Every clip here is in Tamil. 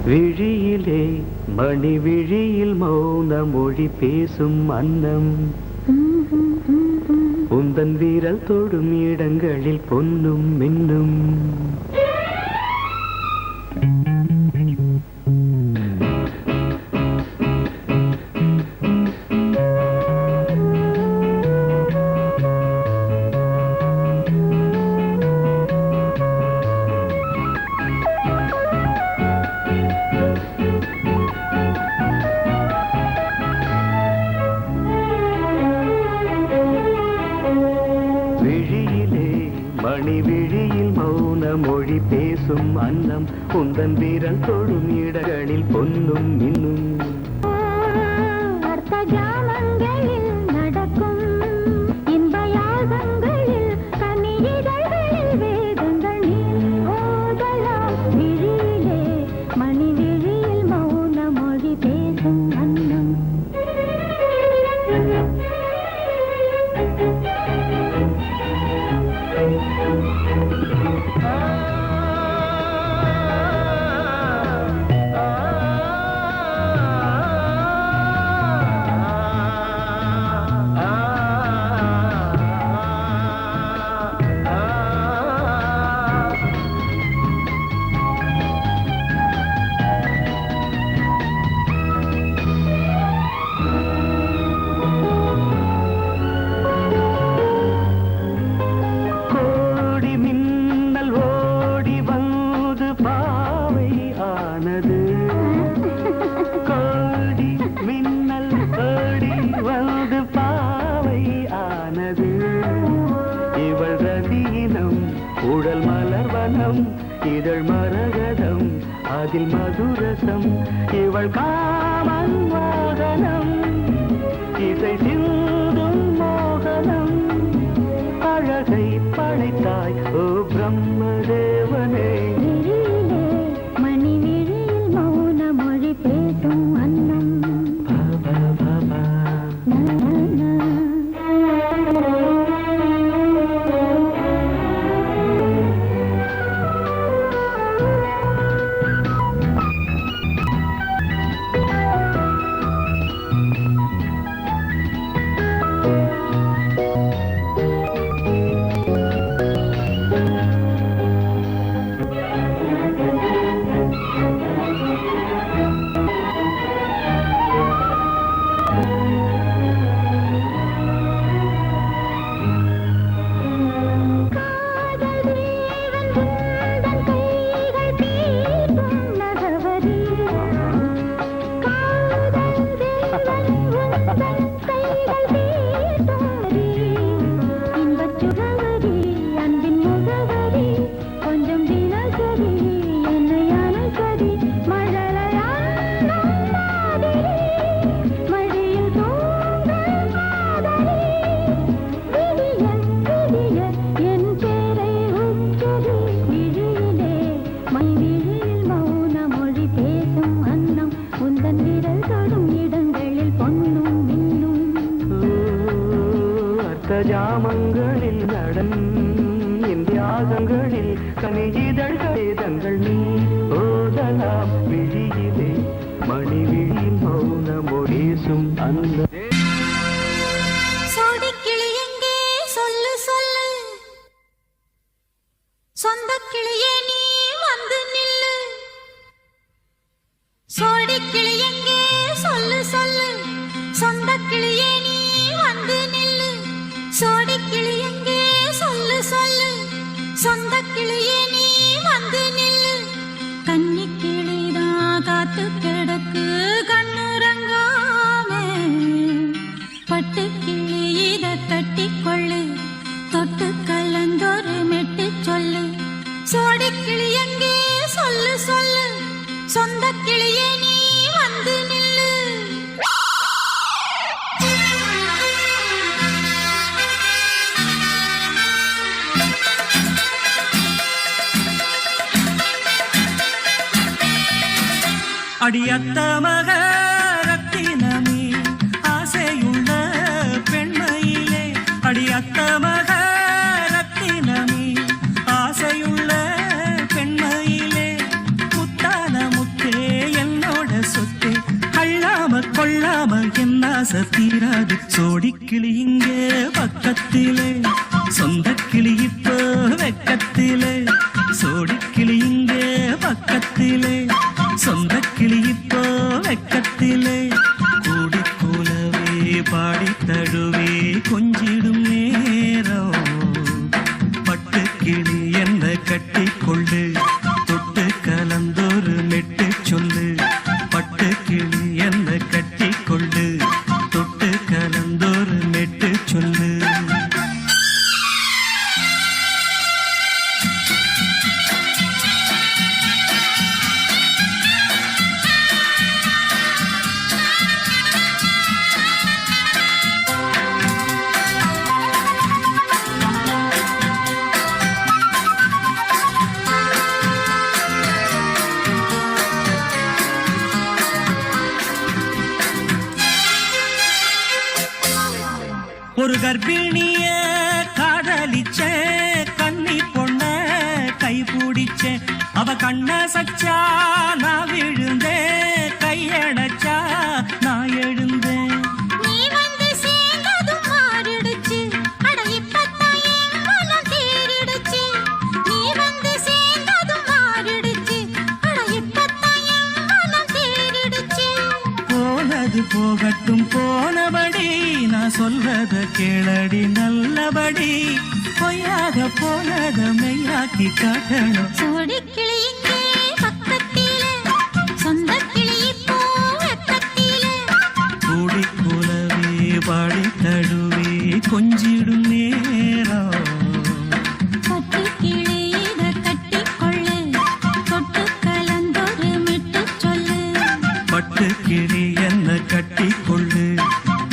விழியிலே மணி விழியில் மௌன மொழி பேசும் அன்னம் உந்தன் வீரல் தொடும் இடங்களில் பொன்னும் மின்னும் மணி விழியில் மௌன மொழி பேசும் அன்னம் உந்தன் வீரல் தொடும் இடங்களில் பொன்னும் மின்னும் உடல் மலர்வனம் இதழ் மரகதம் அதில் மதுரசம் இவள் காமன் மோகனம் இசை சிந்தும் மோகனம் அழகை படைத்தாய் ஓ பிரம்மதேவனே மணி விழியில் மௌன மொழி பேசும் அன்னம் ஜாமங்களில் நடன் இந்தியாகங்களில் கனியிதழ் வேதங்கள் நீ ஓதலாம் விழியிலே மணி விழியில் மௌன மொழிசும் அந்த சோடிக்கிளி எங்கே சொல்லு சொல்லு சொந்த கிளியே நீ வந்து நில்லு சோடிக்கிளி எங்கே சொல்லு சொல்லு சொந்த கிளியே நீ வந்து நில்லு சோடி கிளி எங்கே சொல்லு சொல்லு சொந்த கிளியே நீ வந்து நில்லு கன்னி கிளிதான் காத்து கிடக்கு கண்ணுறங்காமே பட்டு கிளி இத கட்டி கொள்ளு தொட்டு கலந்தொரு மெட்டு சொல்லு சோடி கிளி எங்கே சொல்லு சொல்லு சொந்த கிளியே நீ வந்து நில்லு அடியத்த மக ரத்தினமே ஆசையுள்ள பெண்மையிலே அடியத்த மக ரத்தினமே ஆசையுள்ள பெண்மையிலே முத்தான முத்தே சோடிக்கிளி இங்கே பக்கத்திலே, சொந்த கிளி இப்போ வெக்கத்திலே. சோடிக்கிளி இங்கே பக்கத்திலே, சொந்த கிளி இப்போ வெக்கத்திலே. கூடி கூலவே பாடி தழுவே கொஞ்சிடும் நேரம். பட்டு கிளி என்ன கட்டி கொள்ளு, தொட்டு கலந்தொரு மெட்டு சொல்லு. பட்டு கிளி என்ன கட்டி கொள்ளு, தொட்டு கலந்தொரு மெட்டு சொல்லு. ஒரு கர்ப்பிணிய காதலிச்ச, கண்ணி பொண்ண கை பிடிச்ச. அவ கண்ண சச்சா நான் விழுந்தேன், கையடைச்சா நான் எழுந்தேன். நீ வந்து சேர்ந்ததும் மாறிடுச்சு, அட இப்பத்தான் என் மனம் தேறிடுச்சு. நீ வந்து சேர்ந்ததும் மாறிடுச்சு, அட இப்பத்தான் என் மனம் தேறிடுச்சு. போனது போகட்டும் போனபடி, நான் சொல்றத கேளடி நல்லபடி. பொய்யாக போனத மெய்யாக்கி காட்டணும். சோடிக்கிளி இங்கே பக்கத்திலே, சொந்த கிளி இப்போ வெக்கத்திலே. கூடி கூலவே பாடி தழுவே கொஞ்சிடும் நேரம். பட்டு கிளி இத கட்டிக்கொள்ளு, தொட்டு கலந்தொரு மெட்டு சொல்லு. பட்டு கிளி என்ன கட்டி கொள்ளு,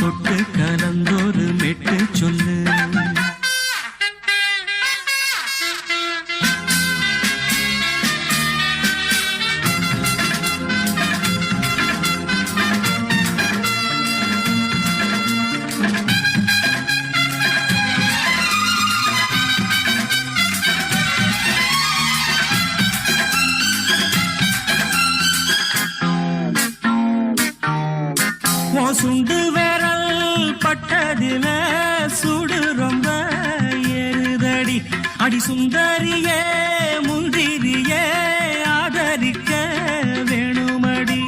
தொட்டு கலந்தொரு மெட்டு சொல்லு. சுண்டு விரல் பட்டதில சுடு ரொம்ப ஏறுதடி. அடி சுந்தரியே முந்திரியே ஆதரிக்க வேணுமடி.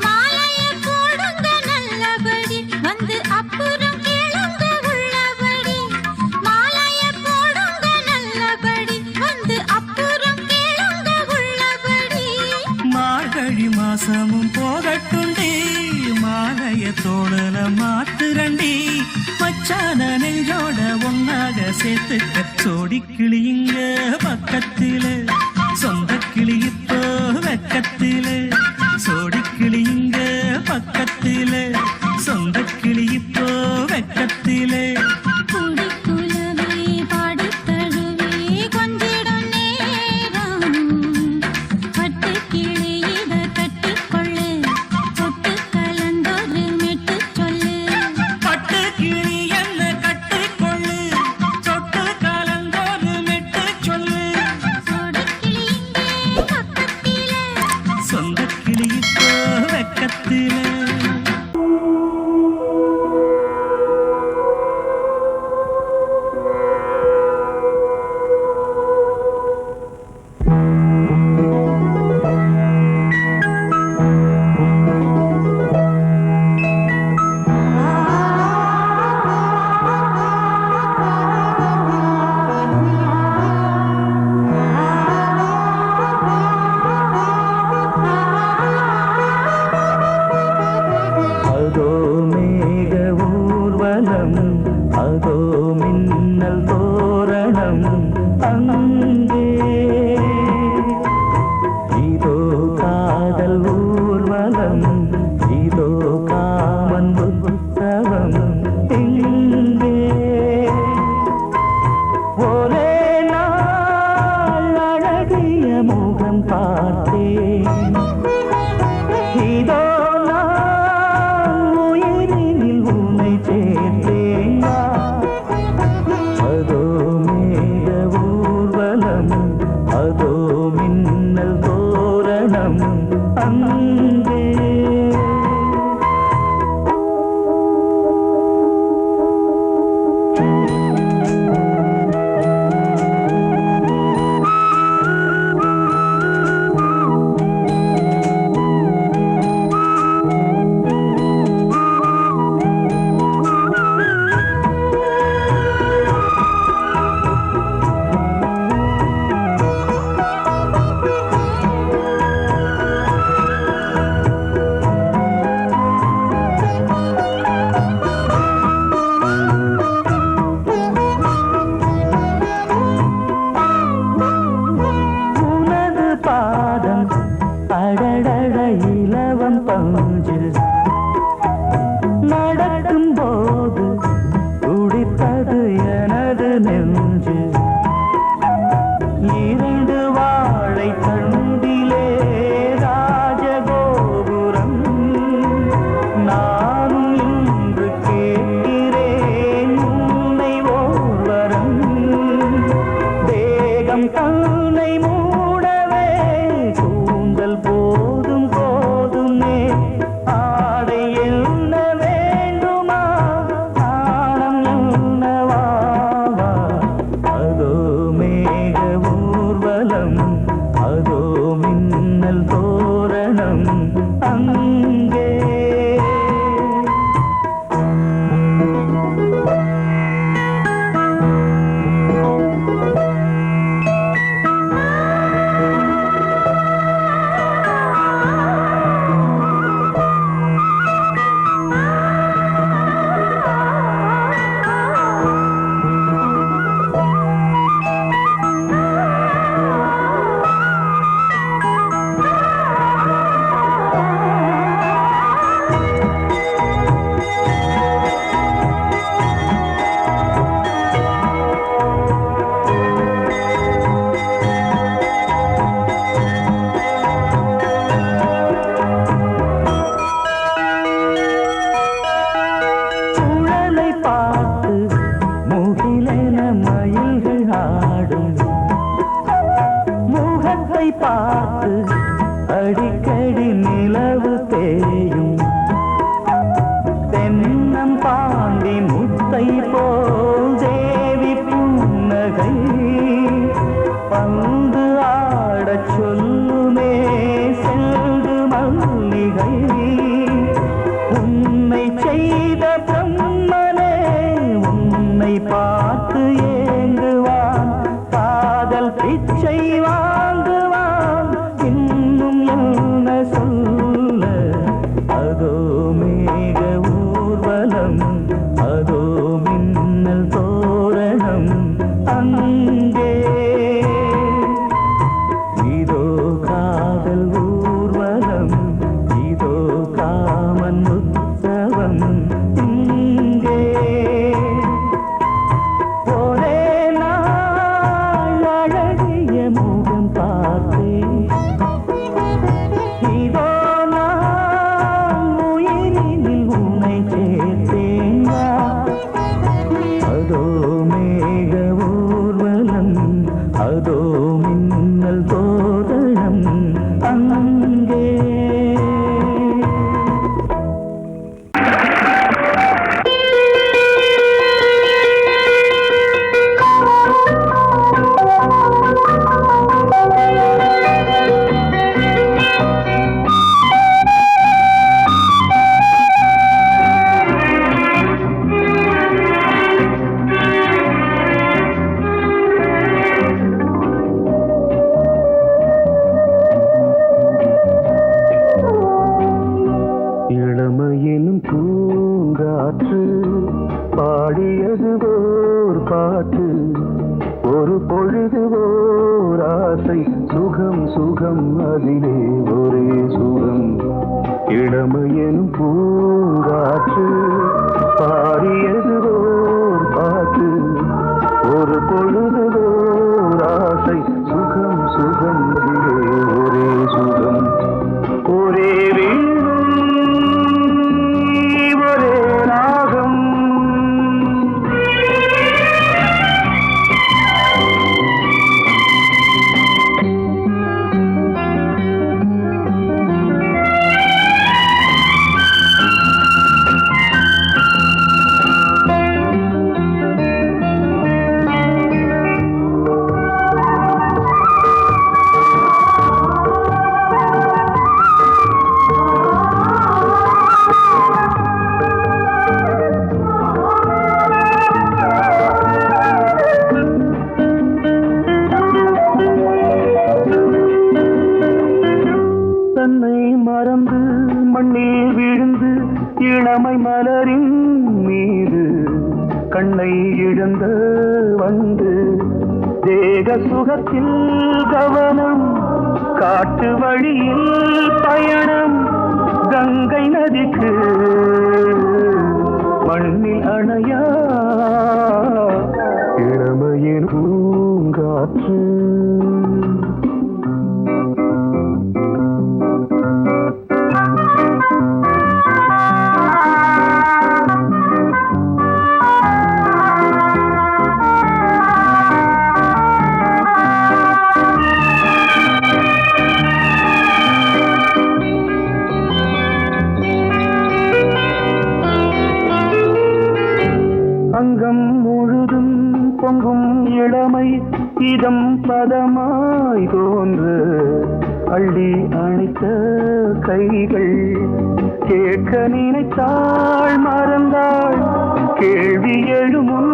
மாலைய போடுங்க நல்லபடி, வந்து அப்புறம் கேளுங்க உள்ளபடி. மாலைய போடுங்க நல்லபடி, வந்து அப்புறம் கேளுங்க உள்ளபடி. மார்கழி மாசமும் போகட்டுண்டி, மாலைய தோழல மாத்துரண்டி. மச்சான நெஞ்சோட ஒன்னாக சேர்த்துக்க. சோடிக்கிளி இங்க பக்கத்திலே, சொந்த கிளி இப்போ வெக்கத்திலே. சோடிக்கிளி இங்க பக்கத்திலே, சொந்த கிளி இப்போ வெக்கத்திலே. கூடி குலவே பாடி தழுவே கொஞ்சிடும் நேரம். பட்டு கிளி இத கட்டிக்கொள்ளு, தொட்டு கலந்தொரு மெட்டு சொல்லு. பட்டு கிளி என்ன கட்டிக்கொள்ளு, தொட்டு கலந்தொரு மெட்டு சொல்லு. சோடிக்கிளி இங்கே பக்கத்திலே, சொந்த கிளி இப்போ வெக்கத்திலே. அதோ மேக ஊர்வலம், அதோ மின்னல் தோரணம். அங்கே இதோ காதல் ஊர்வலம், இதோ காமன் உற்சவம். இங்கே ஒரே நாள் அழகிய முகம் பார்த்தேன். இதோ நான் உயிரினில் உன்னை சேர்த்தேன். அதோ மேக ஊர்வலம், அதோ மின்னல் தோரணம். அங்கே மேகம் தன்னை மூடவே கூந்தல் போதும் போதுமே ஆடை என்ன வேண்டுமா நாணம் என்னவா அதோ மேக ஊர்வலம் அதோ மின்னல் தோரணம் அங்கே பார்த்து அடிக்கடி நிலவு தேயும் தென்னம் பாண்டி முத்தை போல் தேவி புன்னகை பந்து ஆடச் சொல்லுமே செல்கு மல்லிகை உன்னை செய்த பிரம்மனே உன்னை பார்த்து ஏங்குவான் காதல் பிச்சை வாங்குவான் இன்னும் என்ன சொல்ல அதோ மேக ஊர்வலம் அதோ மின்னல் தோரணம் அங்கே இதோ காதல் ஊர்வலம் இதோ காமன் உற்சவம் இங்கே ஒரே நாள் அழகிய முகம் பார்த்தேன் இதோ நான் உயிரினில் உன்னை சேர்த்தேன் அதோ மேக ஊர்வலம் அதோ மின்னல் தோரணம் அங்கே இளமையினும் பூங்காற்று பாடியது ஓர் பாட்டு ஒரு பொழுது ஓர் ஆசை சுகம் சுகம் அதிலே ஒரே சுகம் இளமையினும் பூங்காற்று பாடியது ஓர் பாட்டு ஒரு பொழுது ஓர் ஆசை சுகம் சுகம் அதிலே ஒரே சுகம் ஒரே தன்னை மறந்து மண்ணில் விழுந்து இளமை மலரின் மீது கண்ணை இழந்த வந்து தேக சுகத்தில் கவனம் காட்டு வழியில் பயணம் கங்கை நதிக்கு மண்ணில் அணையா இளமையின் பூங்காற்று அமுதமாய் தோன்று அள்ளி அணைத்த கைகள் கேட்க நினைத்தாள் மறந்தாள் கேள்வி எழுமுன்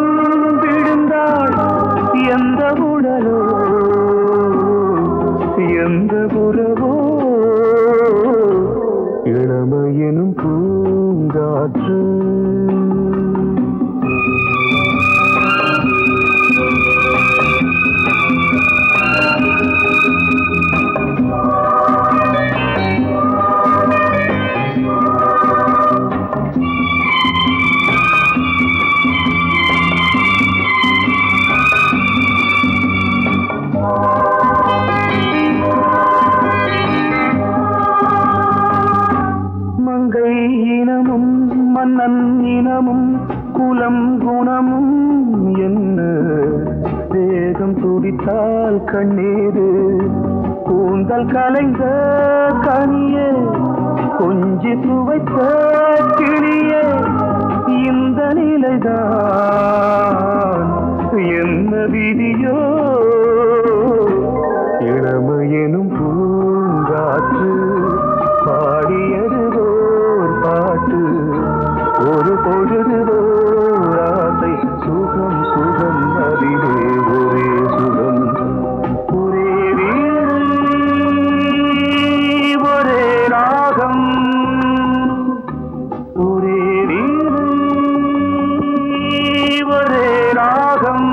விழுந்தாள் எந்த உடலோ எந்த உறவோ இளமையெனும் பூங்காற்று மன்னன் இனமும் குலம் குணமும் என்ன வேகம் துடித்தால் கண்ணீரு கூந்தல் கலைந்த கனியே கொஞ்சி துவைத்த கிளியே இந்த நிலைதான் என்ன விதியோ இளமையெனும் பூங்காற்று பாடியதுவோர் பாட்டு ஒரு பொழுதுவோர் ஆசை சுகம் சுகம் அதிலே ஒரே சுகம் ஒரே வீடு ஒரே ராகம் ஒரே வீடு ஒரே ராகம்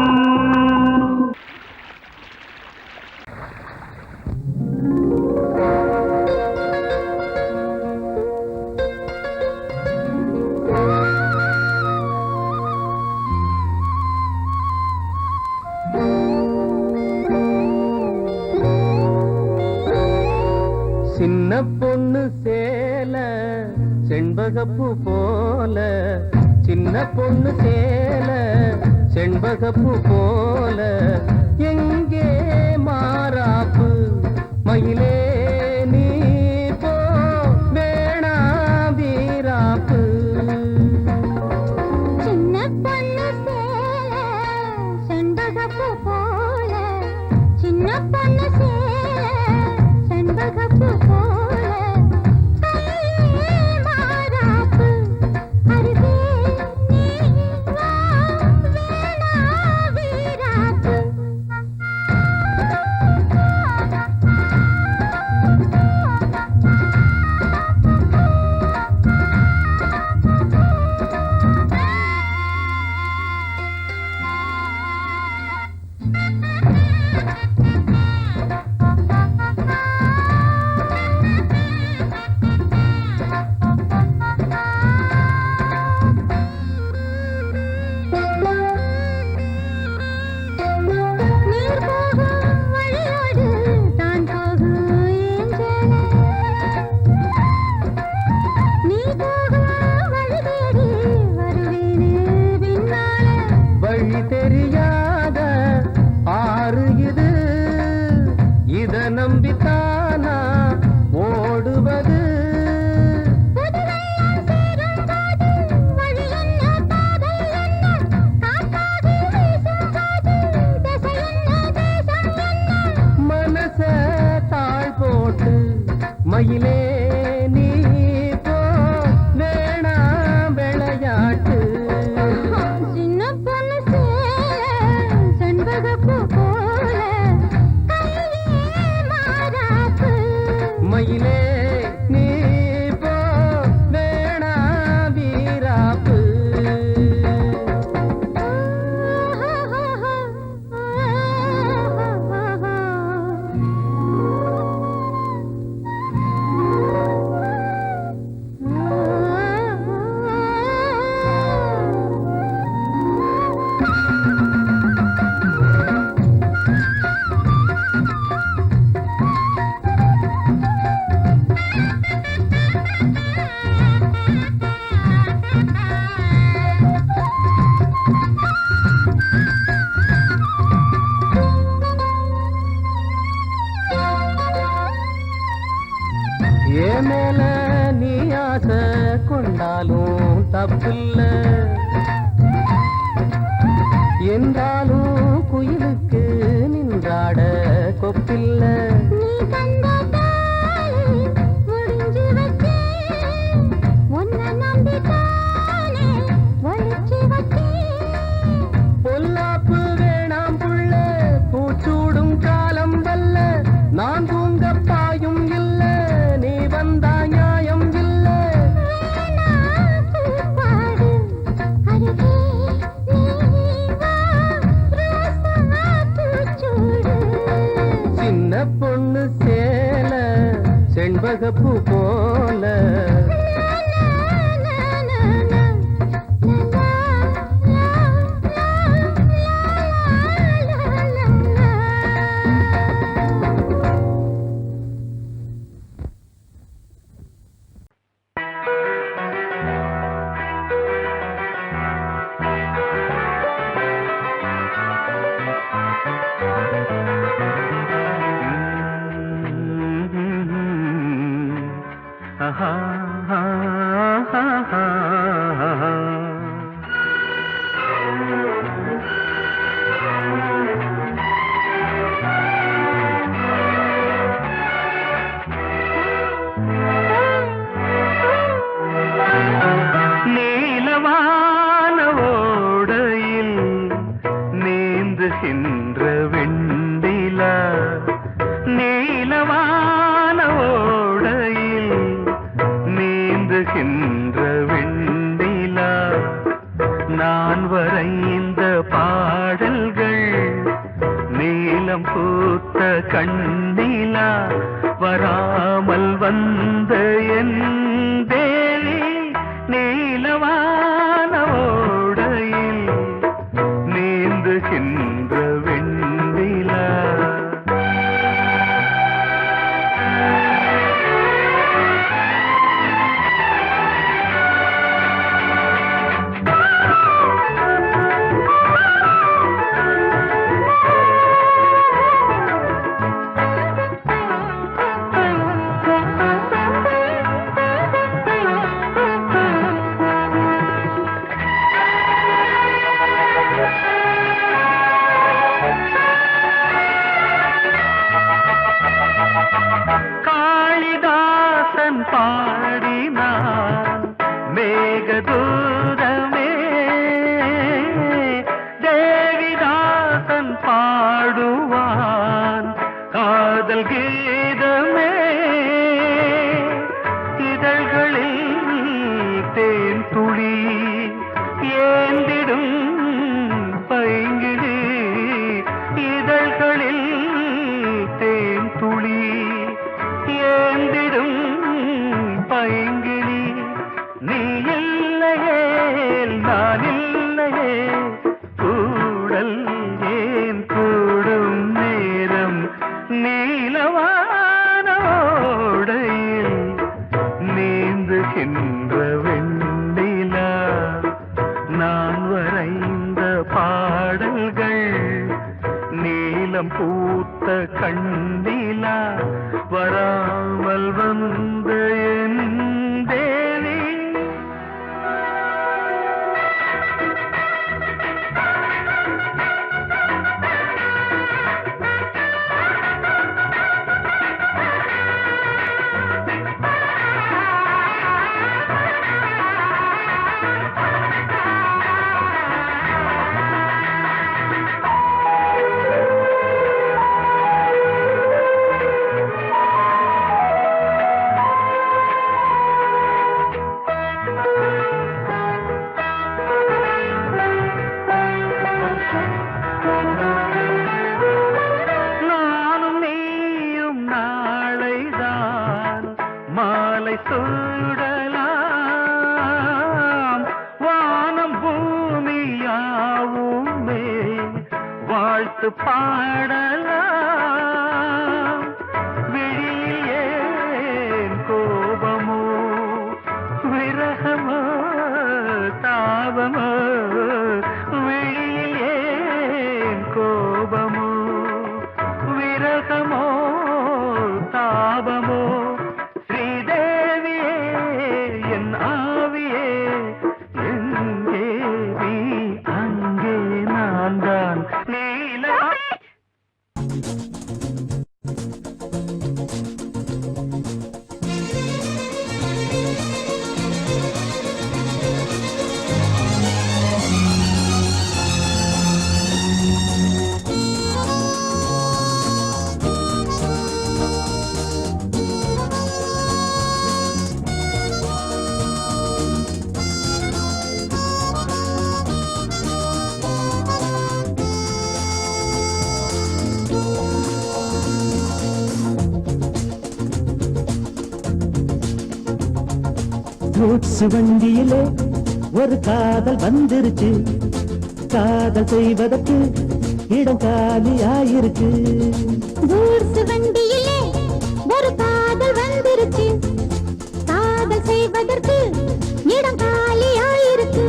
சின்ன பொண்ணு சேல செண்பகப்பூ போல சின்ன பொண்ணு சேல செண்பகப்பூ போல எங்கே மாறாப்பு மயிலே நீ போ வேணா வீராப்பு சின்ன பொண்ணு சேல செண்பகப்பூ போல சின்ன பொண்ணு சேல செண்பகப்பூ போல கையே மாறாப்பு அருகே நீ வா வேணா வீராப்பு நீர் போகும் வழியோடு தான் போகும் ஏஞ்சல நீ போகும் வழி தேடி வருவேனே பின்னால வழி தெரியாத ஆறு இது இத நம்பித்தானா ஓடுவது புதுவெள்ளம் சேரும் போது வழி என்ன பாதை என்ன காற்றாகி வீசும் போது திசை என்ன தேசம் என்ன மனச தாழ் போட்டு மயிலே நீ போ வேணா விளையாட்டு சின்ன பொண்ணு சேல செண்பகப்பூ போல கையே மாறாப்பு மயிலே நீ போ வேணா வீராப்பு ஏ மேல நீ ஆசை கொண்டாலும் தப்பில்ல என்றாலும் குயிலுக்கு நின்றாட கொப்பில்ல நீ தந்த தாலி முடிஞ்சு வச்சே உன்னை நம்பித்தானே ஒளிச்சு வச்சே பொல்லாப்பு வேணாம் புள்ள பூச்சூடும் காலம் வல்ல நான் தூங்க பாயும் இல்ல நீ வந்தா நியாயம் இல்ல பாடு அருகே நீ வா ரோசா பூச்சூடு சின்ன பொண்ணு சேல செண்பகப்பூ போல நீலவான ஓடையில் நீந்துகின்ற வெண்டிலா நீலவான ஓடையில் நீந்துகின்ற வெண்டிலா நான் வரைந்த பாடல்கள் நீலம் பூத்த கண்ணிலா வராமல் வந்த என் தேவி நீலவான ஓடையில் நீந்துகின்ற வெண்ணிலா காளிதாசன் பாடினான் மேகதூதமே தேவிதாசன் பாடுவான் காதல் கீதமே இதழ்களில் தேன் துளி ஏந்திடும் பைங்கிழி இதழ்களில் தேன் துளி ஏந்திடும் பைங்கிளி நீ இல்லையே நான் இல்லையே கூடல் ஏன் கூடும் நேரம் நீலவான ஓடையில் நீந்துகின்ற வெண்ணிலா நான் வரைந்த பாடல்கள் நீலம் பூத்த கண்ணிலா வராமல் வந்த என் தேவி நானும் நீயும் நாளைதான் மாலை சூடலாம் வானம் பூமியாவுமே வாழ்த்து பாடலாம் விழியில் ஏன் கோபமோ விரகமோ தாபமோ விழியில் ஏன் கோபமோ விரகமோ தாபமோ ஸ்ரீதேவியே என் ஆவியே எங்கே நீ அங்கே நான் தான் நீல கூட்ஸ் வண்டியிலே ஒரு காதல் வந்துருச்சு, காதல் செய்வதற்கு இடம் காலியாயிருக்கு. கூட்ஸ் வண்டியிலே ஒரு காதல் வந்துருச்சு, காதல் செய்வதற்கு இடம் காலியாயிருக்கு.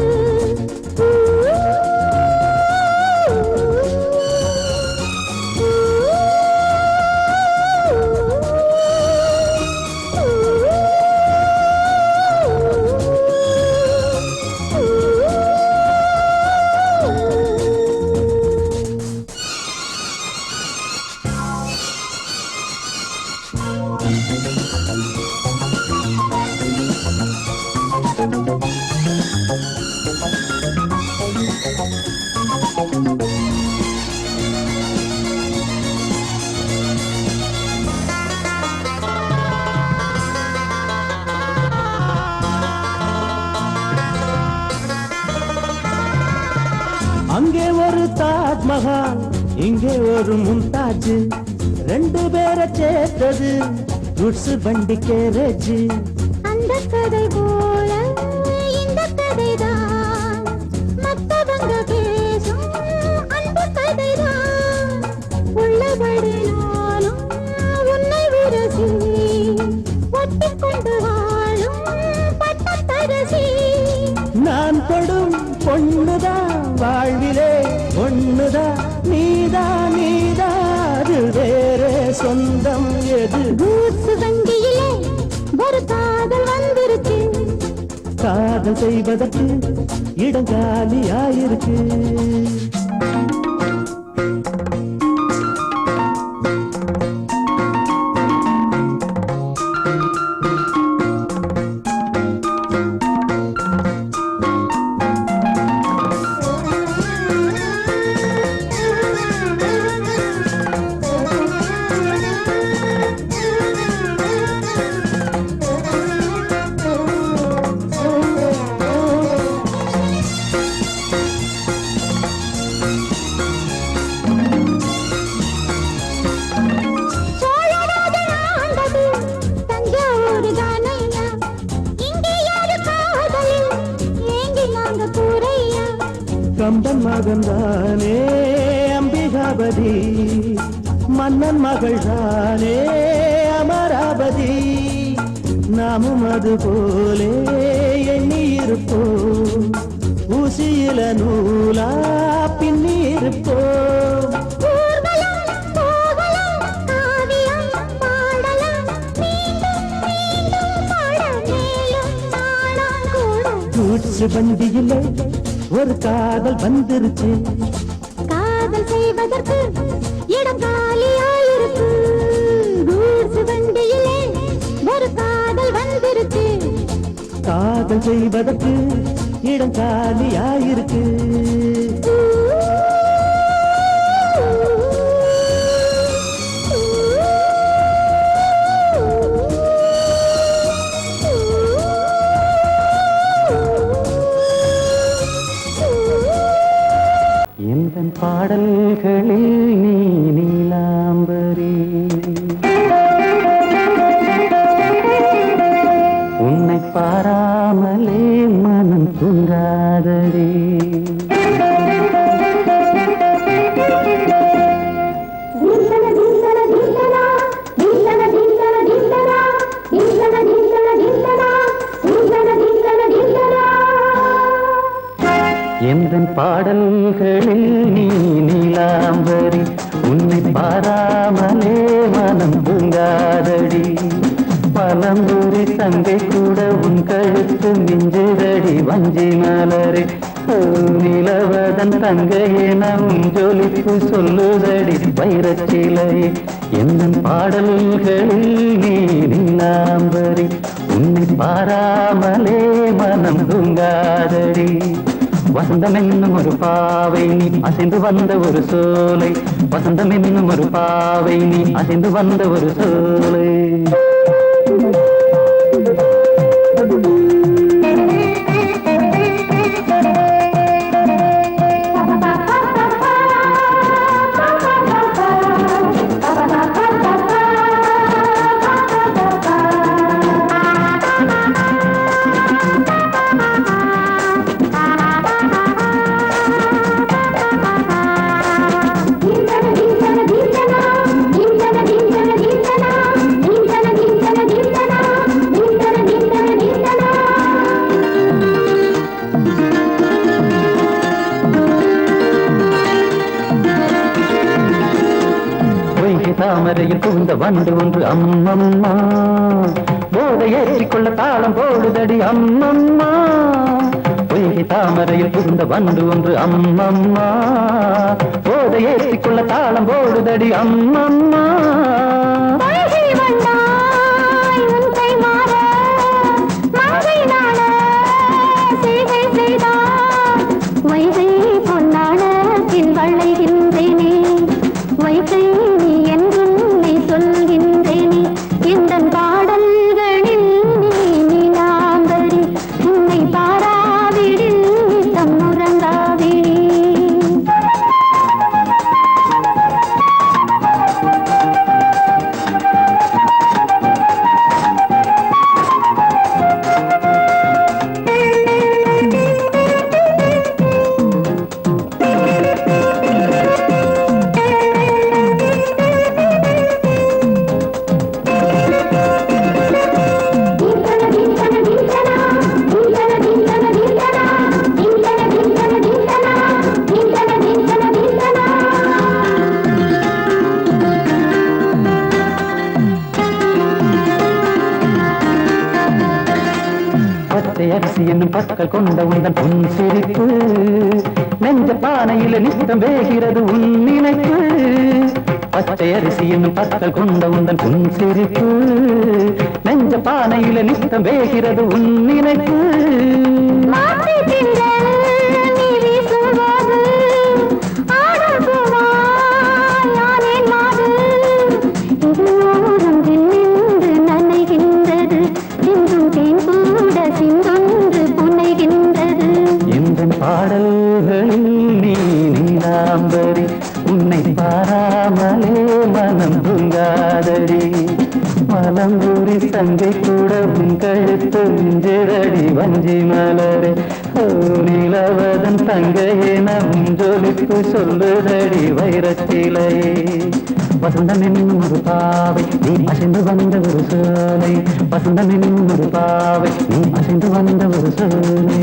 அங்கே ஒரு தாஜ்மஹால், இங்கே ஒரு மும்தாஜ், ரெண்டு பேரை சேர்த்தது குட்ஸ் வண்டி கேரேஜ். அந்த கதை போல இந்த கதைதான், மத்தவங்க பேசும் அந்த கதைதான். உள்ளபடி நானும் உன்னை விரசி, ஒட்டிக்கொண்டு வாழும் பட்டத்தரசி. நான் தொடும் பொண்ணுதான் வாழ்விலே ஒண்ணுதான், நீதான் நீதான் வேறே சொந்தம் எது? கூட்ஸ் வண்டியிலே ஒரு காதல் வந்துருச்சு, காதல் செய்வதற்கு இடம் காலியாயிருக்கு. கம்பன் மகன்தானே அம்பிகாபதி, மன்னன் மகள்தானே அமராபதி. நாமும் அது போலே எண்ணி இருப்போம், ஊசியில நூலா பின்னி இருப்போம். கூட்ஸ் வண்டியிலே ஒரு காதல் வந்துருச்சு, காதல் செய்வதற்கு இடம் காலியாயிருக்கு. கூட்ஸ் வண்டியிலே ஒரு காதல் வந்துருச்சு, காதல் செய்வதற்கு இடம் காலியாயிருக்கு. எந்தன் பாடல்களில் நீ நீலாம்பரி, உன்னை பாராமலே மனம் தூங்காதடி. எந்தன் பாடல்களில் நீ நீலாம்பரி, உன்னை பாராமலே மனம் தூங்காதடி. பலம்புரி தங்கை கூட உன் கழுத்து மிஞ்சுதடி வஞ்சி மலரே. நிலவதன் தங்கையே நம் ஜொலிப்பு சொல்லுதடி வைரச்சிலையே. எந்தன் பாடல்களில் நீ நீலாம்பரி, உன்னை பாராமலே மனம் தூங்காதடி. வசந்தம் என்னும் ஒரு பாவை நீ அசைந்து வந்த ஒரு சோலை, வசந்தம் என்னும் ஒரு பாவை நீ அசைந்து வந்த ஒரு சோலை. தாமரையில் புகுந்த வண்டு ஒன்று அம்மம்மா போதை ஏற்றிக்கொள்ள தாளம் போடுதடி அம்மம்மா பொய்கை தாமரையில் புகுந்த வண்டு ஒன்று அம்மம்மா போதை ஏற்றிக்கொள்ள தாளம் போடுதடி அம்மம்மா பொய்கை வந்தாய் உன் கை மாற மங்கை நாட செய்கை செய்தாய் வைகை பொன்னாட பின் வளைகின்றேனே வைகை நீ என்றும் நீ சொல்கின்றேனே இந்த பாடல்களில் நீ நீலாம்பரி உன்னை பாராவிடில் தம் உறங்காவிடி பச்சை அரிசி என்னும் பற்கள் கொண்ட உந்தன் பொன் சிரிப்பு நெஞ்ச பானையில நித்தம் வேகிறது உன் நினைப்பு பச்சை அரிசி என்னும் பற்கள் கொண்ட உந்தன் பொன் சிரிப்பு நெஞ்ச பானையில நித்தம் வேகிறது உன் நினைப்பு மாற்றி திங்கள் நீ வீசும்போது ஆடும் பூவாய் யானேன் மாது இது ஓரம் நின்று நனைகின்றது சிந்தும் தேன் கூட சிந்தொன்று புனைகின்றது இந்த பாடல்களில் நீ நீலாம்பரி உன்னை பாராமலே மனம் தூங்காதடி மலம்பூரி சங்கை கூட உன் கழுத்து மிஞ்சிரடி வஞ்சி மலரே ஓ நிலவதன் தங்கையே நம் ஜொலிப்பு சொல்லுதடி வைரத்திலையே வசந்தம் என்னும் ஒரு பாவை நீ அசைந்து வந்த ஒரு சோலை வசந்தம் என்னும் ஒரு பாவை நீ அசைந்து வந்த ஒரு சோலை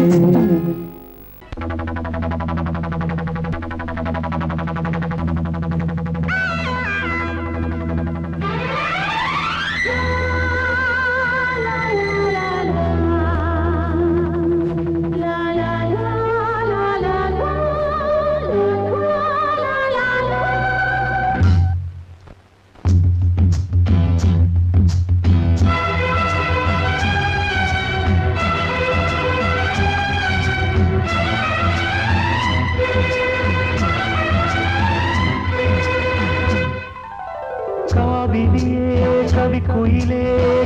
காவிரியே கவி குயிலே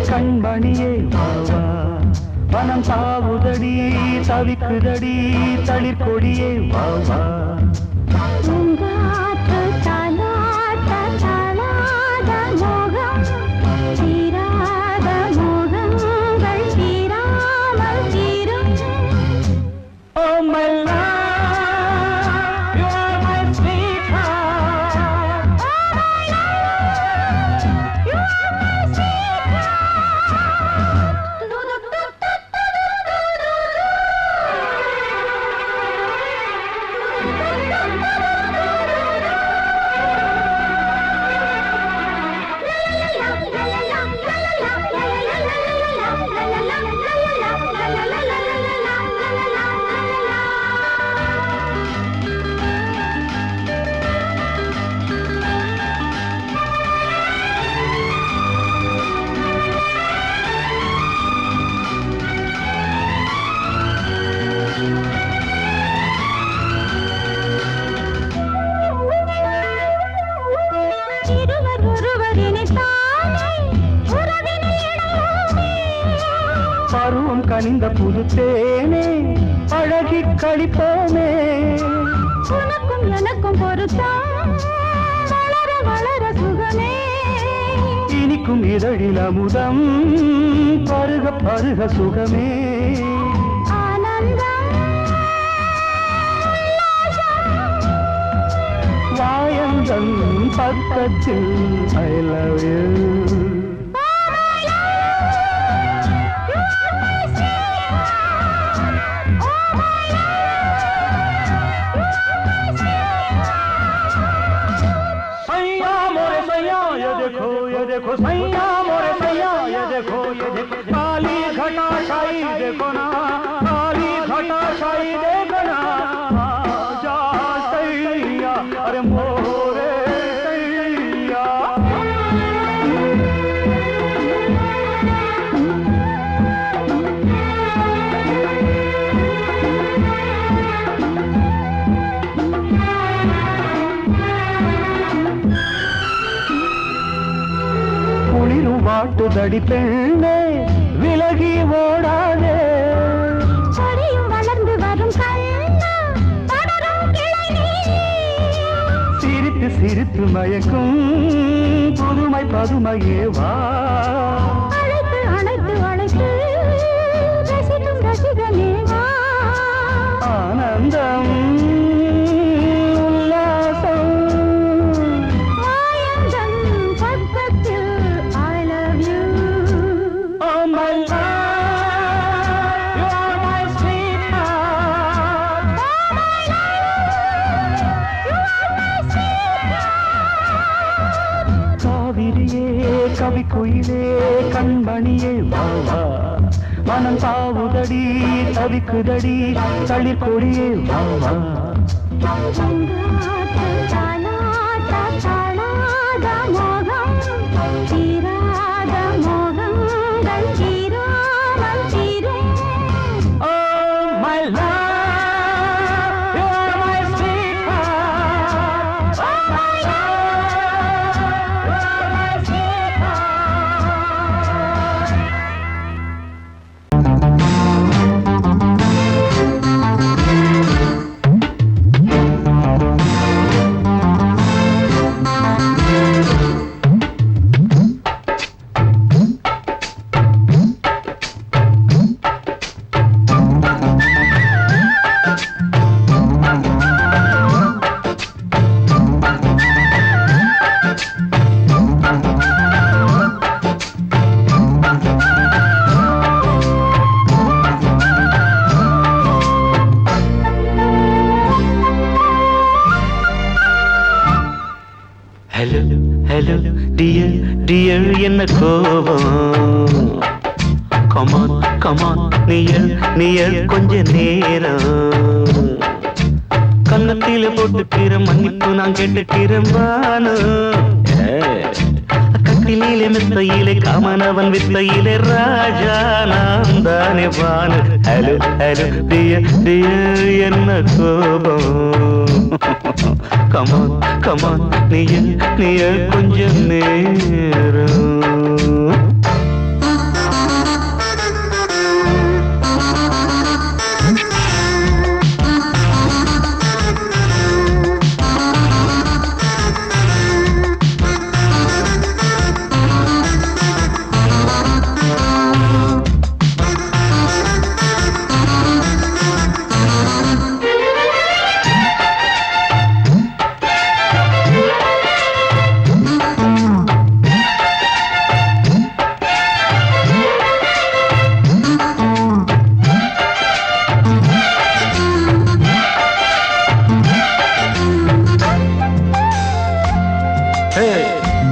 கண்மணியே வாவா வனம் தாவுதடி தவிக்குதடி தளிர் கொடியே வாவா பூங்காற்று தாலாட்ட தாளாத மோகம் தீராத மோகங்கள் தீராமல் தீரும் Oh my love, you are my sweetheart. இருவர் ஒருவர் இணைத்தாலே உறவினை இணையோமே பருவம் கனிந்த புது தேனே அழகி கழிப்போமே உனக்கும் எனக்கும் பொருத்தம் வளர வளர சுகமே இனிக்கும் இதழில் அமுதம் பருக பருக சுகமே ஆனந்தம் வாயந்தன் பக்கத்தில் I love you सैया मोरे सैया ये देखो ये देखो सैया मोरे सैया, ये देखो काली घटा छाई देखो ना, काली घटा छाई देखो ना, आजा सैया अरे मोरे सैया। வாட்டுதடி பெண்ணே விலகி ஓடாதே, செடியும் வளர்ந்து வரும் கண்ணா படரும் கிளை நீ, சிரித்து சிரித்து மயக்கும் புதுமை பதுமையே வா, அழைத்து அழைத்து அழைத்து ரசிக்கும் ரசிகனே வா, ஆனந்தம் கவி குயிலே கண்மணியே வாவா, மனம் தாவுதடி தவிக்குதடி தளிர் கொடியே வாவா, டியர் என்ன கோபம், கமான் கமான் நியர் கொஞ்ச நேரம், கன்னத்தில போட்டுக்கிற மன்னிப்பு நான் கேட்டுக்கிறேன் பானு, கட்டிலே மெத்தையிலே காமனவன் வித்தையிலே ராஜா நான் தானே பானு, ஹலோ ஹலோ டியர் என்ன கோபம், கமான் கமான் நியர் கொஞ்சம் நேரம்.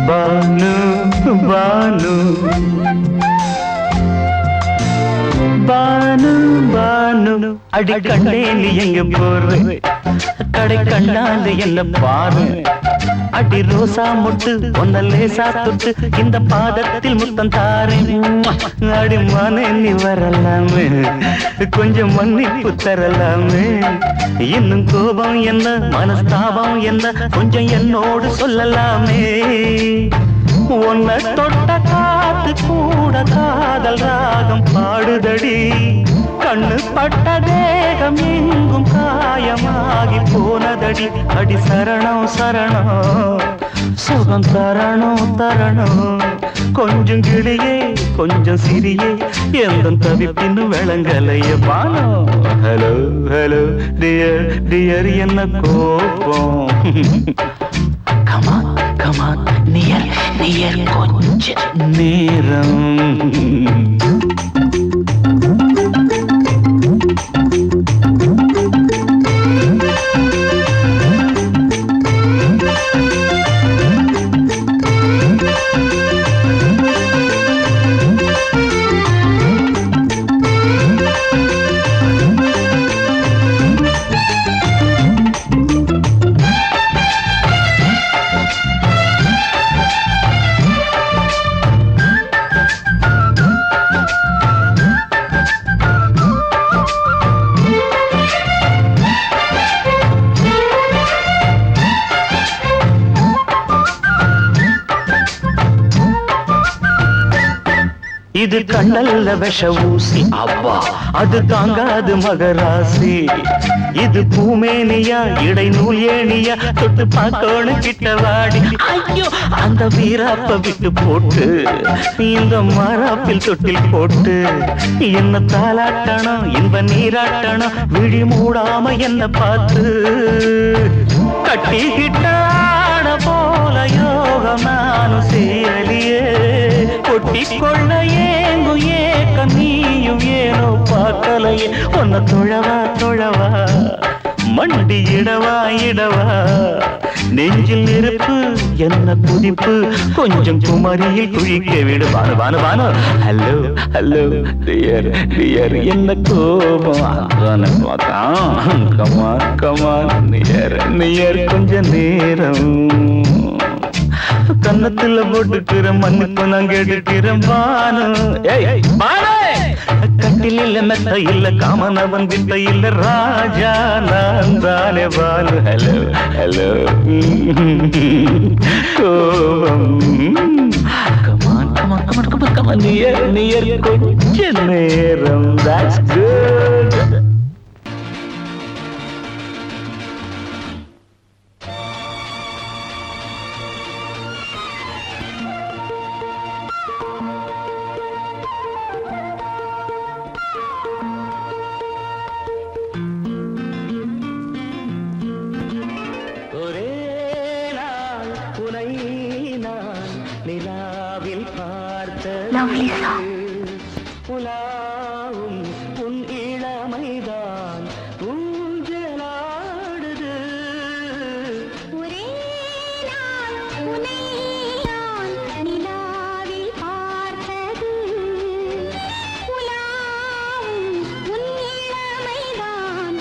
பானு பானு பானு பானு அடி கண்டே நீ எங்க போற, கடை கண்டாந்து என்ன பாரு, அடி ரோசா முட்டு ஒன்ன லேசா தொட்டு இந்த பாதத்தில் முத்தம் தாரேன், அடி மனே நீ வரலாமே கொஞ்சம் மன்னிப்பு தரலாமே, இன்னும் கோபம் என்ன மனஸ்தாபம் என்ன கொஞ்சம் என்னோடு சொல்லலாமே, உன்னை தொட்ட காத்து கூட காதல் ராகம் பாடுதடி, கண்ணு பட்ட தேகம் எங்கும் காயமாகி போனதடி, அடி சரணம் சரணம் சுகம் தரணும் தரணும், கொஞ்சம் கிளியே கொஞ்சம் சிறியே எந்த தவிப்பின்னு விளங்கலைய பானோ, ஹலோ ஹலோ டியர் என்ன கோபம், கமான் கமான் நியர் கொஞ்ச நேரம். இது கண்ணல்ல விஷ ஊசி அவ்வா அது தாங்காது மகராசி இது பூமேனியா இடை நூல் ஏனியா தொட்டு பார்க்கணும் கிட்ட வாடி ஐயோ அந்த வீராப்ப விட்டு போட்டு இந்த மாறாப்பில் தொட்டில் போட்டு என்ன தாளாட்டணும் இன்ப நீராட்டணும் விழி மூடாம என்ன பார்த்து கட்டிக்கிட்டாட போல யோகம் நானும் சேலியே கொட்டி கொள்ள ஏங்கும் ஏக்க நீயும் ஏனோ பார்க்கலையே உன்னை தொழவா மண்டி இடவா நெஞ்சில் நெருப்பு என்ன குதிப்பு கொஞ்சம் குமரியில் குழிக்க விடு வானு ஹலோ டியர் என்ன கோபம் கமான் நியர் கொஞ்ச நேரம் கன்னத்துல போட்டுக்கிற மன்னிப்பு நான் கேட்டுக்கிறேன் பானு கட்டில் இல்ல மெத்த இல்ல காமனவன் விட்ட இல்ல ராஜா நான் தானே பானு ஹலோ கமான் நியர் கொஞ்ச நேரம் that's good Lovely song. உலாவும் உன் இளமைதான் ஊஞ்சலாடுது ஒரே நாள் உன்னை நான் நிலாவில் பார்த்தது உலாவும் உன் இளமைதான்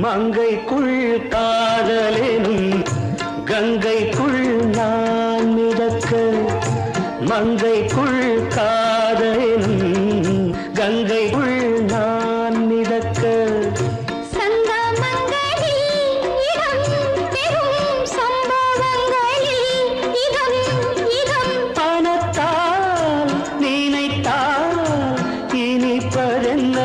மங்கைக்குள் காதலேனும் கங்கைக்குள் நான் மிதக்க மங்கைக்குள் காதலேனும் கங்கைக்குள் நான் மிதக்க பணத்தால் நினைத்தால் இனிப்பதென்ன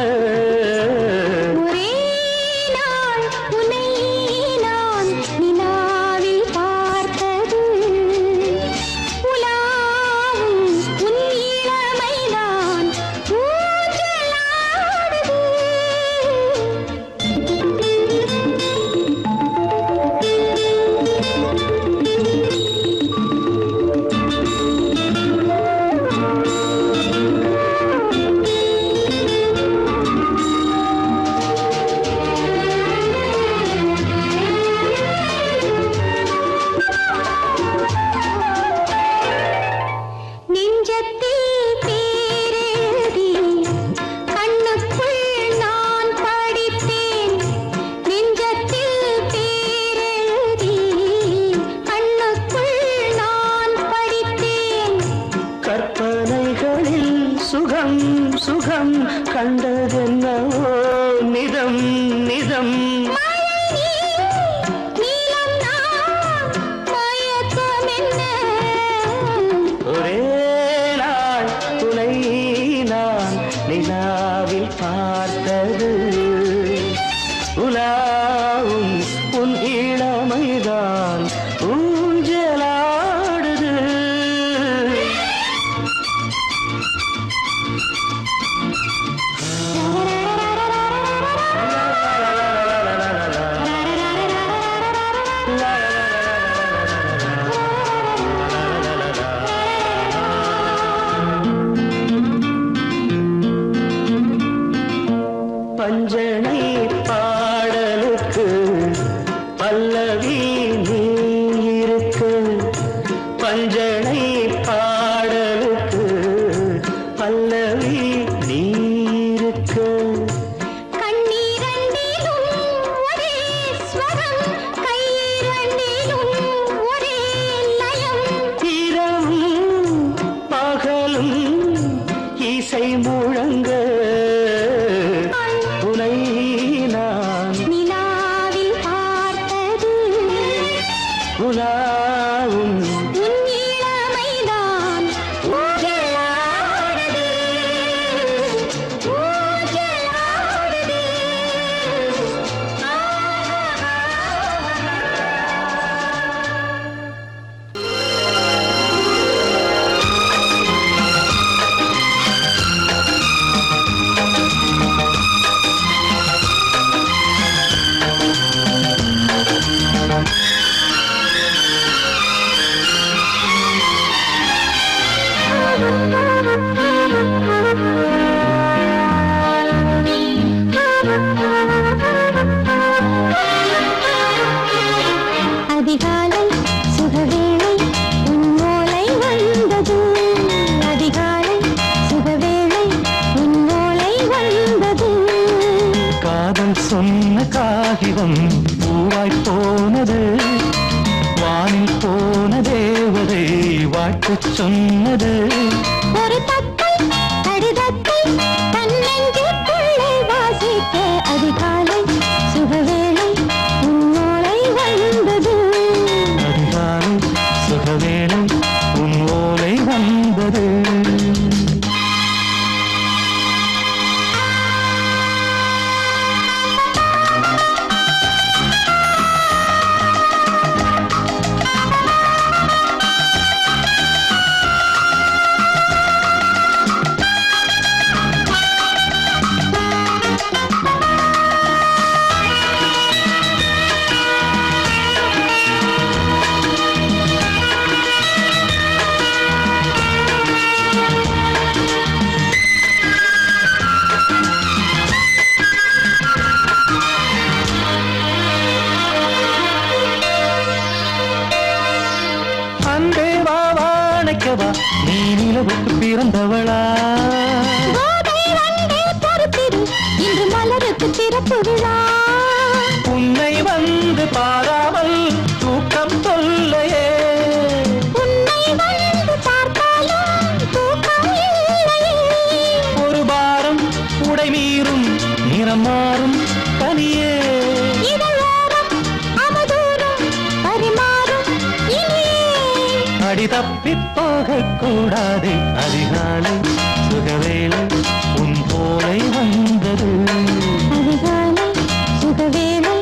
சுகம் கண்டதென்னவோ நிதம் ஒரே நாள் துணை நான் நிலாவில் பார்த்தது உலாவும் உன் இளமைதான் ஊஞ்சலாடுது பஞ்சனை பாடலுக்கு பல்லவி நீ இருக்கு பஞ்சனை பாடலுக்கு பல்லவி நீ இருக்கு கண்ணீரண்டிலும் ஒரே காதல் சொன்ன காகிதம் பூவாய் போனது, வானில் போன தேவதை வாழ்த்து சொன்னது. ஒரு தத்தை கடிதத்தை தன்னெஞ்சுக்குள்ளே வாசிக்க அதிகாலை சுகவேளை உன்னோலை வந்தது. அதிகாலை சுகவேளை உன் ஓலை வந்தது. நீ நிலவுக்கு பிறந்தவளா? இன்று மலருக்கு திறப்பு விழா. உன்னை வந்து பாராமல் தூக்கம் சொல்லையே. உன்னை வந்து பார்த்தாலும் தூக்கம் இல்லையே. ஒரு பாரம் உடை மீறும் நிறம் மாறும் கனியே. அடி தப்பி போகக் கூடாது. அதிகாலை சுகவேளை உன் போலை வந்தது. அதிகாலை சுகவேளை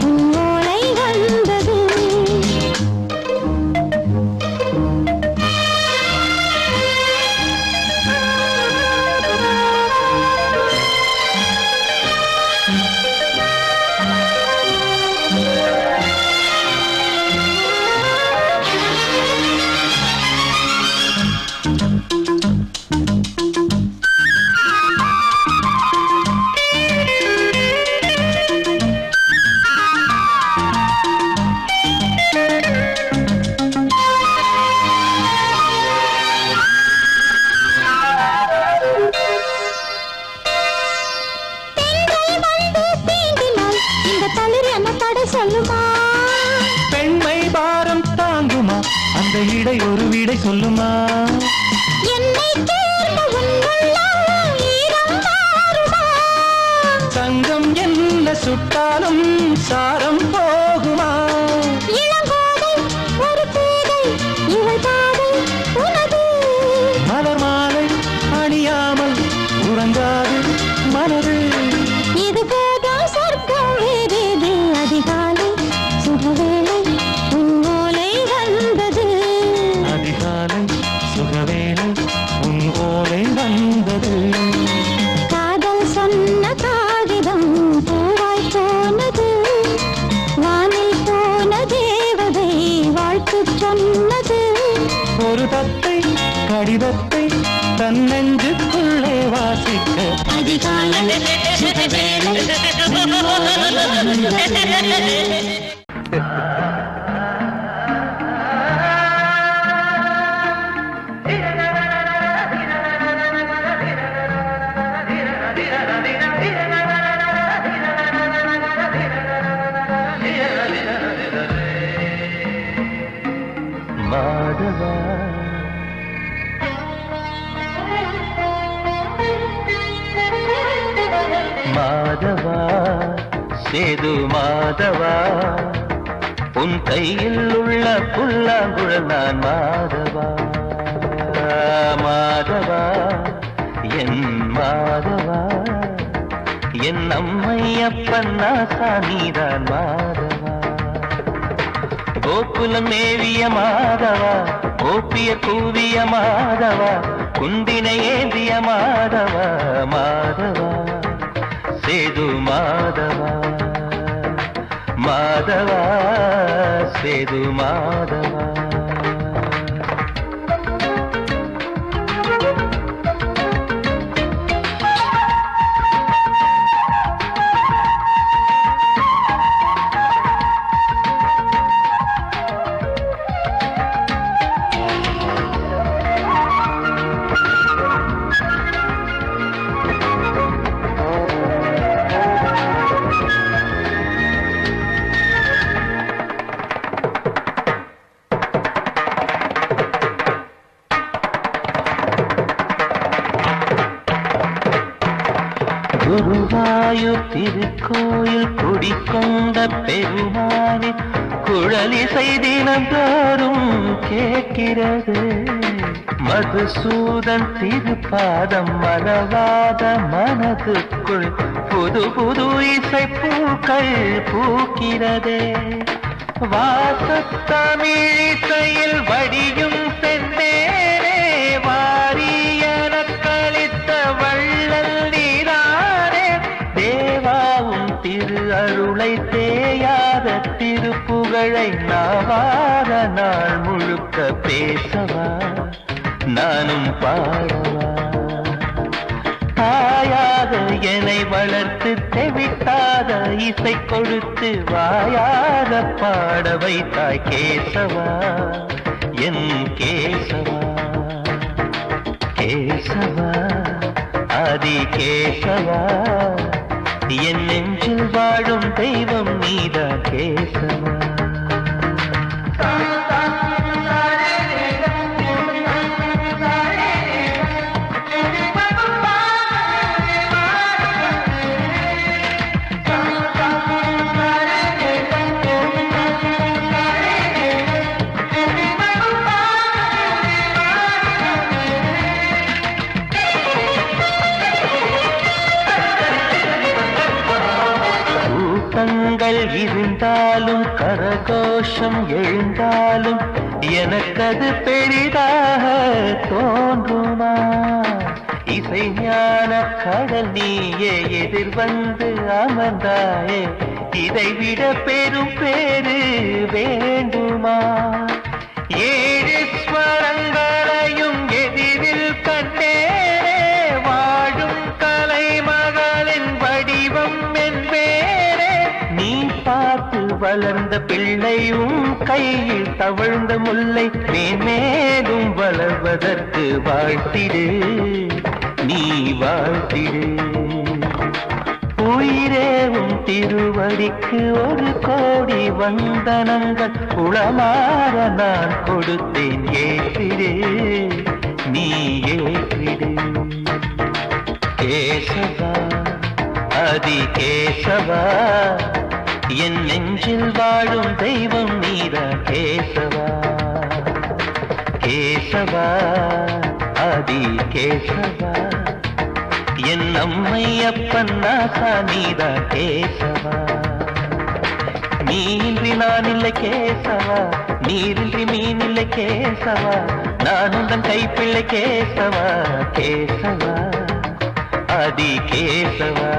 உன் ஓலை வந்தது. பெண்மை பாரம் தாங்குமா? அந்த இடை ஒரு விடை சொல்லுமா? தங்கம் என்ன சுட்டாலும் சாரம் போகுமா? மலர் மாலை அணியாமல் உறங்காது மனது. இது போதும் சொர்க்கம் வேறேது. அதிகாலை சுகவேளை உன் ஓலை வந்தது. அதிகாலை சுகவேளை உன் ஓலை வந்தது. காதல் சொன்ன காகிதம் பூவாய் போனது, வானில் போன தேவதை வாழ்த்து சொன்னது. ஒரு தத்தை கடிதத்தை தன்னெஞ்சுக்குள்ளே வாசிக்க அதிகாலை சுகவேளை உன் ஓலை வந்தது. மாதவா மாதவா சேது மாதவா, உன் கையில் உள்ள புல்லாங்குழல் நான் மாதவா. மாதவா என் மாதவா, என் அம்மையப்பன் நாசானிதான் மாதவா. கோகுலம் மேவிய மாதவா, கோப்பிய கூவிய மாதவா, குந்தினை ஏந்திய மாதவா. மாதவா சேது மாதவா, மாதவா சேது மாதவா. குருவாயூர் திருக்கோயில் குடிக்கொண்ட பெருமானே குழலிசை தினந்தோறும் கேட்கிறது. மதுசூதன் திருப்பாதம் மறவாத மனதுக்குள் புது புது இசை பூக்கள் பூக்கிறதே. வாசத்தமிழிசையில் வடியும் செந்தேனே வாரியன கழித்த வள்ளல் நீரானே. தேவாவும் திரு அருளை தேயாத திருப்புகழை நாவார நாள் முழுக்க பேசவா நானும் பாடவா. தாயாக என்னை வளர்த்து தெவிட்டாத இசை கொடுத்து வாயாக பாட வைத்தாய் கேசவா என் கேசவா. கேசவா ஆதி கேசவா என் நெஞ்சில் வாழும் தெய்வம் நீதா கேசவா. கூட்டங்கள் இருந்தாலும் கரகோஷம் எழுந்தாலும் எனக்கது பெரிதாக தோன்றுமா. இசை ஞான கடல் நீயே எதிர்வந்து அமர்ந்தாயே இதைவிட பெரும் பேரு வேண்டுமா. ஏழு ஸ்வரங்களையும் எதிரில் கண்டேனே வாழும் கலைமகளின் வடிவம் என்பேனே. நீ பார்த்து வளர்ந்த பிள்ளையும் கையில் தவழ்ந்த முல்லை மேன்மேலும் வளர்வதற்கு வாழ்த்திடு நீ வாழ்த்திடு. உயிரேவும் திருவடிக்கு ஒரு கோடி வந்தனங்கள் உளமாற நான் கொடுத்தேன் ஏற்றிடு நீ ஏற்றிடு. கேசவா ஆதி கேசவா என் நெஞ்சில் வாழும் தெய்வம் நீதா கேசவா. கேசவா ஆதி கேசவா என் அம்மை அப்பன் நாசா நீதா கேசவா. நீரின்றி நான் இல்லை கேசவா நீரின்றி மீன் இல்லை கேசவா நான் உந்தன் கைப்பிள்ளை கேசவா. கேசவா ஆதி கேசவா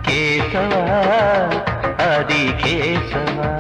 கேசவா ஆதி கேசவா.